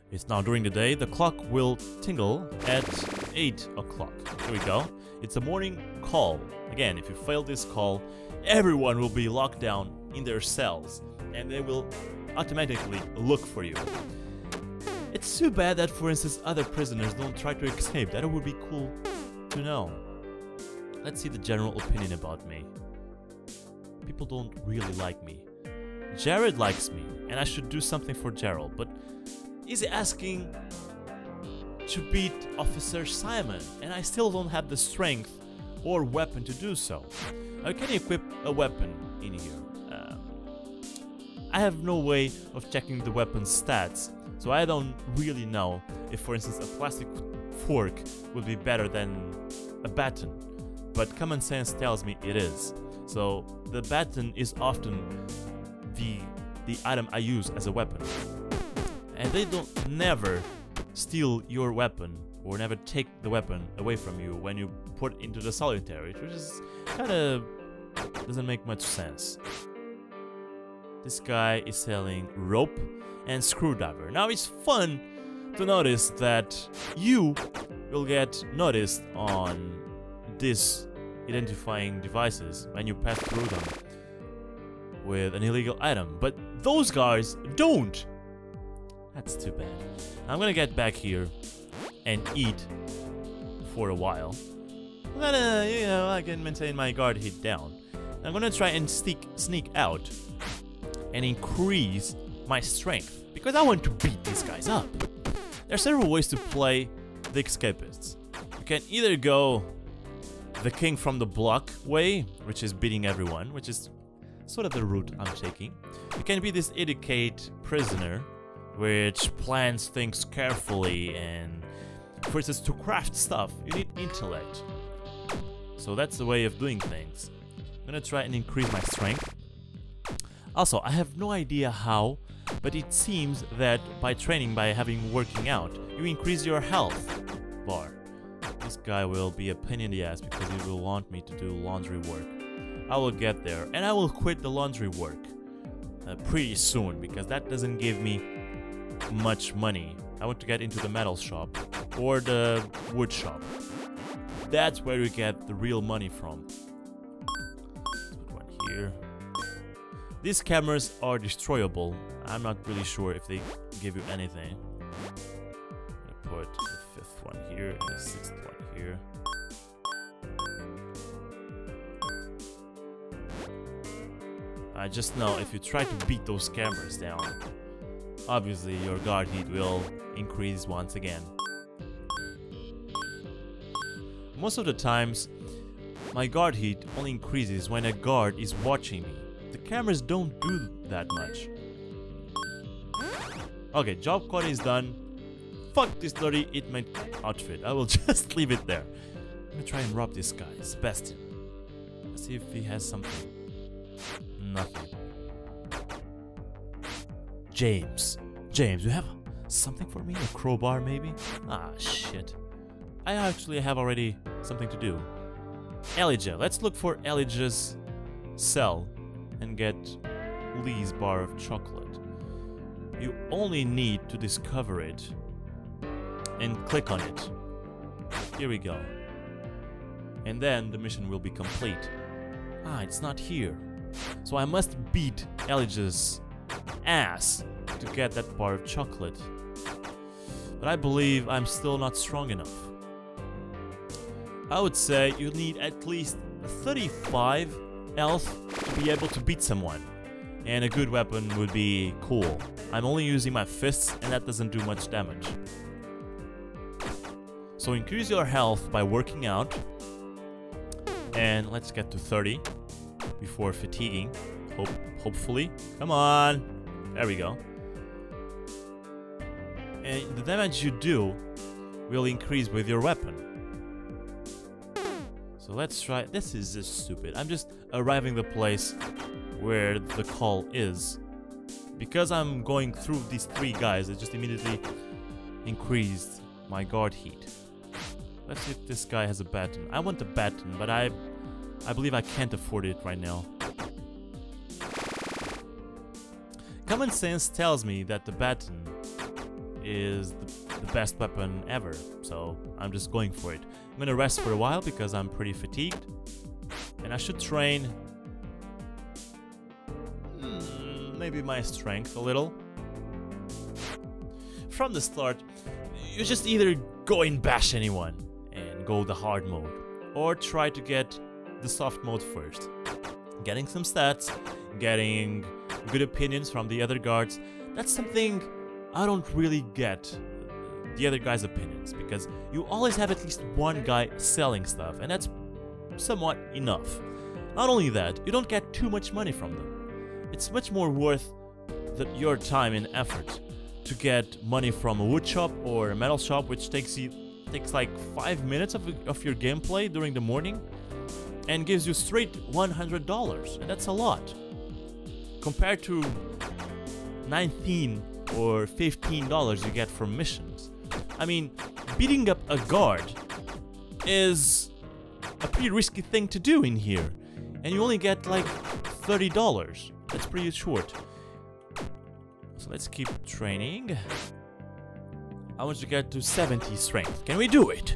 It's now during the day. The clock will tingle at 8 o'clock. Here we go. It's a morning call. Again, if you fail this call, everyone will be locked down in their cells and they will automatically look for you. It's too bad that, for instance, other prisoners don't try to escape. That would be cool to know. Let's see the general opinion about me. People don't really like me. Jared likes me, and I should do something for Gerald, but he's asking to beat Officer Simon, and I still don't have the strength or weapon to do so. I can equip a weapon in here. I have no way of checking the weapon's stats, so I don't really know if, for instance, a plastic fork would be better than a baton, but common sense tells me it is. So the baton is often the item I use as a weapon, and they don't never steal your weapon or never take the weapon away from you when you put it into the solitary, which is kind of doesn't make much sense. This guy is selling rope and screwdriver. Now it's fun to notice that you will get noticed on these identifying devices when you pass through them with an illegal item, but those guys don't. That's too bad. I'm gonna get back here and eat for a while. I'm gonna, you know, I can maintain my guard hit down. I'm gonna try and sneak out and increase my strength because I want to beat these guys up. There are several ways to play the Escapists. You can either go the king from the block way, which is beating everyone, which is sort of the route I'm taking. You can be this educated prisoner, which plans things carefully, and for instance, to craft stuff, you need intellect. So that's the way of doing things. I'm gonna try and increase my strength. Also, I have no idea how, but it seems that by training, by working out, you increase your health bar. This guy will be a pain in the ass because he will want me to do laundry work. I will get there, and I will quit the laundry work pretty soon because that doesn't give me much money. I want to get into the metal shop or the wood shop. That's where you get the real money from. Let's put one here. These cameras are destroyable. I'm not really sure if they give you anything. I'm gonna put the 5th one here and the 6th one here. I just know if you try to beat those cameras down, obviously your guard heat will increase once again. Most of the times, my guard heat only increases when a guard is watching me. The cameras don't do that much. Okay, job code is done. Fuck this dirty inmate outfit. I will just leave it there. I'm gonna try and rob this guy, Sebastian. Let's see if he has something. Nothing. James, you have something for me? A crowbar, maybe? Ah, shit. I actually have already something to do. Elijah. Let's look for Elijah's cell and get Lee's bar of chocolate. You only need to discover it and click on it. Here we go. And then the mission will be complete. Ah, it's not here. So I must beat Elijah's ass to get that bar of chocolate. But I believe I'm still not strong enough. I would say you need at least 35 health to be able to beat someone. And a good weapon would be cool. I'm only using my fists and that doesn't do much damage. So increase your health by working out. And let's get to 30 before fatiguing. Hopefully. Come on. There we go. And the damage you do will increase with your weapon. So let's try. This is just stupid. I'm just arriving the place where the call is. Because I'm going through these 3 guys, it just immediately increased my guard heat. Let's see if this guy has a baton. I want a baton, but I believe I can't afford it right now. Common sense tells me that the baton is the best weapon ever, so I'm just going for it. I'm gonna rest for a while because I'm pretty fatigued, and I should train maybe my strength a little. From the start, you just either go and bash anyone and go the hard mode, or try to get the soft mode first. Getting some stats, getting good opinions from the other guards, that's something I don't really get the other guys' opinions, because you always have at least one guy selling stuff, and that's somewhat enough. Not only that, you don't get too much money from them. It's much more worth your time and effort to get money from a wood shop or a metal shop, which takes like 5 minutes of your gameplay during the morning and gives you straight $100, and that's a lot compared to $19 or $15 you get from missions. I mean, beating up a guard is a pretty risky thing to do in here, and you only get like $30. That's pretty short. So let's keep training. I want to get to 70 strength. Can we do it?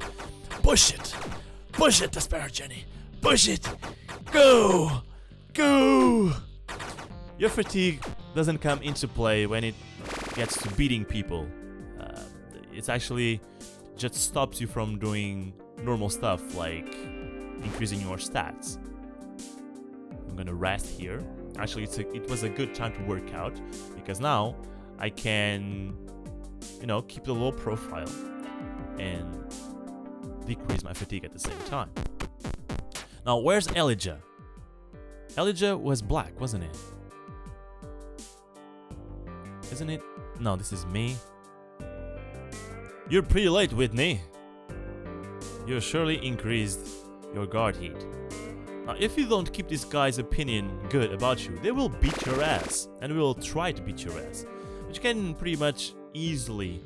Push it! Push it, TheSparrowsJourney! Push it! Go! Go! Your fatigue doesn't come into play when it gets to beating people. It actually just stops you from doing normal stuff like increasing your stats. I'm gonna rest here. Actually, it was a good time to work out, because now I can, you know, keep the low profile and decrease my fatigue at the same time. Now, where's Elijah? Elijah was black, wasn't it? Isn't it? No, this is me. You're pretty late, Whitney. You surely increased your guard heat. Now, if you don't keep this guy's opinion good about you, they will beat your ass, and will try to beat your ass. But you can pretty much easily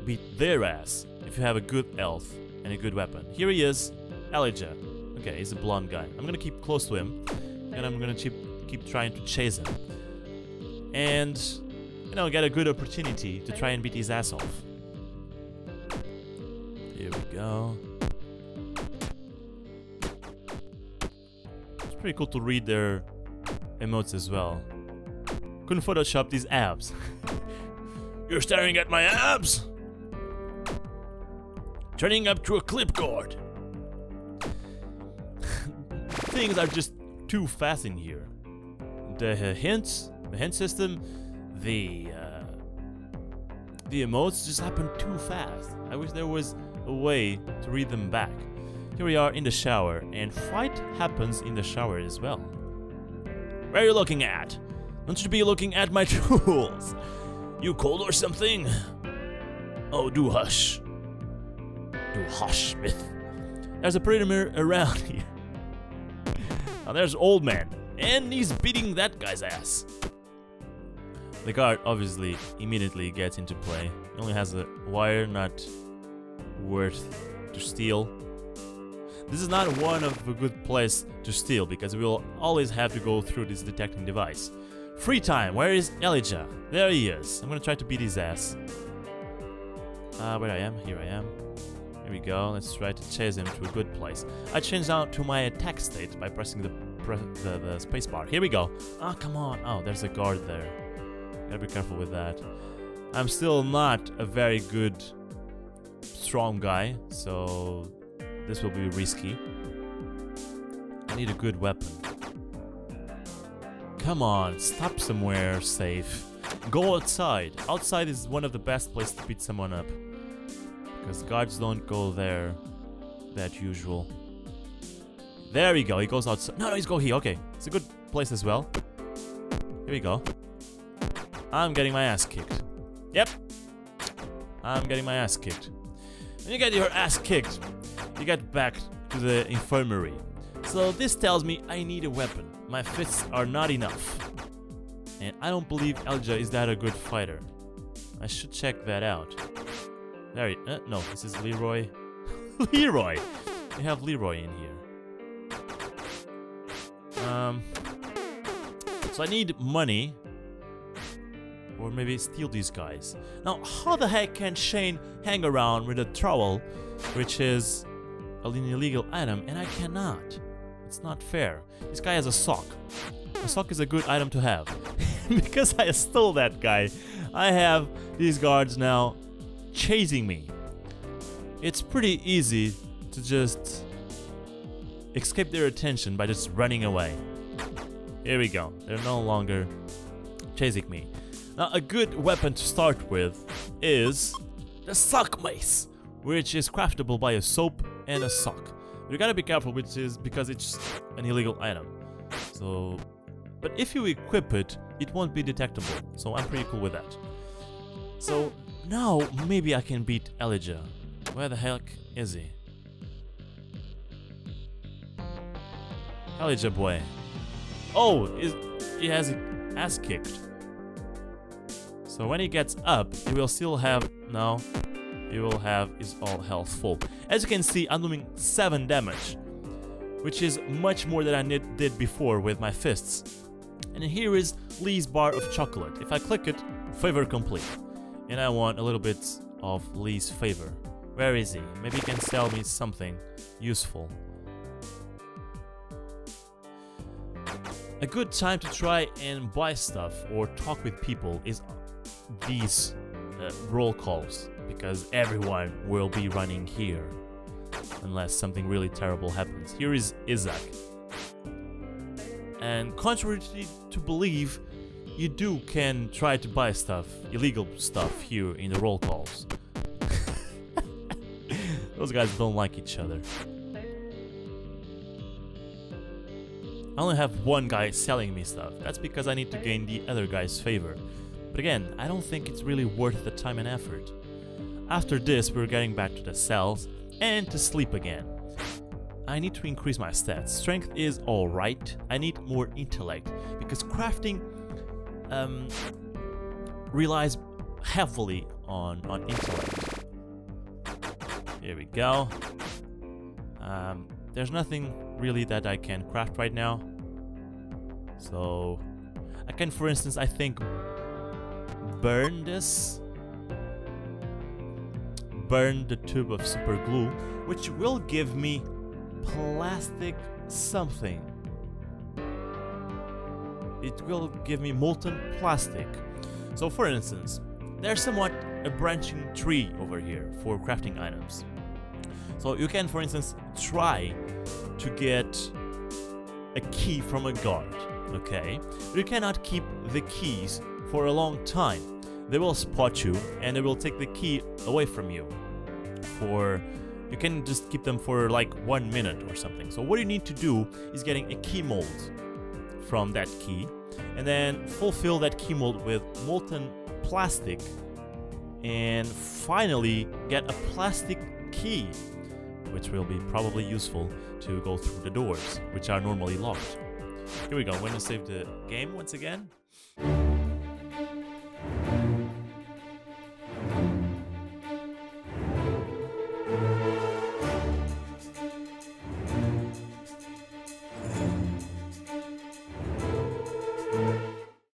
beat their ass if you have a good health and a good weapon. Here he is, Elijah. Okay, he's a blonde guy. I'm gonna keep close to him, and I'm gonna keep trying to chase him, and you know, get a good opportunity to try and beat his ass off. Here we go. It's pretty cool to read their emotes as well. Couldn't Photoshop these abs. You're staring at my abs? Turning up to a clip guard. Things are just too fast in here. The hint system, the emotes just happen too fast. I wish there was a way to read them back. Here we are in the shower, and fight happens in the shower as well. Where are you looking at? Don't you be looking at my tools? You cold or something? Oh, do hush. Do hush, Smith. There's a prisoner around here. Now there's old man, and he's beating that guy's ass. The guard obviously immediately gets into play. He only has a wire, not worth to steal. This is not one of a good place to steal, because we will always have to go through this detecting device. Free time, where is Elijah? There he is. I'm gonna try to beat his ass. Where I am? Here I am. Here we go. Let's try to chase him to a good place. I changed out to my attack state by pressing the spacebar. Here we go. Ah, come on. Oh, there's a guard there. Gotta be careful with that. I'm still not a very good strong guy, so this will be risky. I need a good weapon. Come on, stop somewhere safe. Go outside. Outside is one of the best places to beat someone up, because guards don't go there that usual. There we go, he goes outside. No, he's go here. Okay, it's a good place as well. Here we go. I'm getting my ass kicked. Yep. I'm getting my ass kicked. When you get your ass kicked, you get back to the infirmary. So this tells me I need a weapon. My fists are not enough. And I don't believe Elijah is that a good fighter. I should check that out. There he... no, this is Leroy. Leroy! We have Leroy in here. So I need money. Or maybe steal these guys. Now, how the heck can Shane hang around with a trowel, which is an illegal item, and I cannot? It's not fair. This guy has a sock. A sock is a good item to have. Because I stole that guy, I have these guards now chasing me. It's pretty easy to just escape their attention by just running away. Here we go. They're no longer chasing me. Now, a good weapon to start with is the sock mace, which is craftable by a soap and a sock. You gotta be careful, because it's an illegal item. So, but if you equip it, it won't be detectable. So I'm pretty cool with that. So now maybe I can beat Elijah. Where the heck is he? Elijah boy. Oh, he has his ass kicked. So when he gets up, he will still have... No. He will have his all health full. As you can see, I'm doing 7 damage. Which is much more than I did before with my fists. And here is Lee's bar of chocolate. If I click it, favor complete. And I want a little bit of Lee's favor. Where is he? Maybe he can sell me something useful. A good time to try and buy stuff or talk with people is these roll calls, because everyone will be running here unless something really terrible happens. Here is Isaac, and contrary to believe, you can try to buy stuff, illegal stuff, here in the roll calls. Those guys don't like each other. I only have one guy selling me stuff. That's because I need to gain the other guy's favor. But again, I don't think it's really worth the time and effort. After this, we're getting back to the cells and to sleep again. I need to increase my stats. Strength is alright. I need more intellect, because crafting relies heavily on intellect. Here we go. There's nothing really that I can craft right now. So I can, for instance, I think burn this. Burn the tube of super glue, which will give me plastic something. It will give me molten plastic. So for instance, there's somewhat a branching tree over here for crafting items. So you can, for instance, try to get a key from a guard, okay? But you cannot keep the keys for a long time. They will spot you and they will take the key away from you. You can just keep them for like 1 minute or something. So what you need to do is getting a key mold from that key, and then fulfill that key mold with molten plastic, and finally get a plastic key, which will be probably useful to go through the doors, which are normally locked. Here we go. I'm going to save the game once again.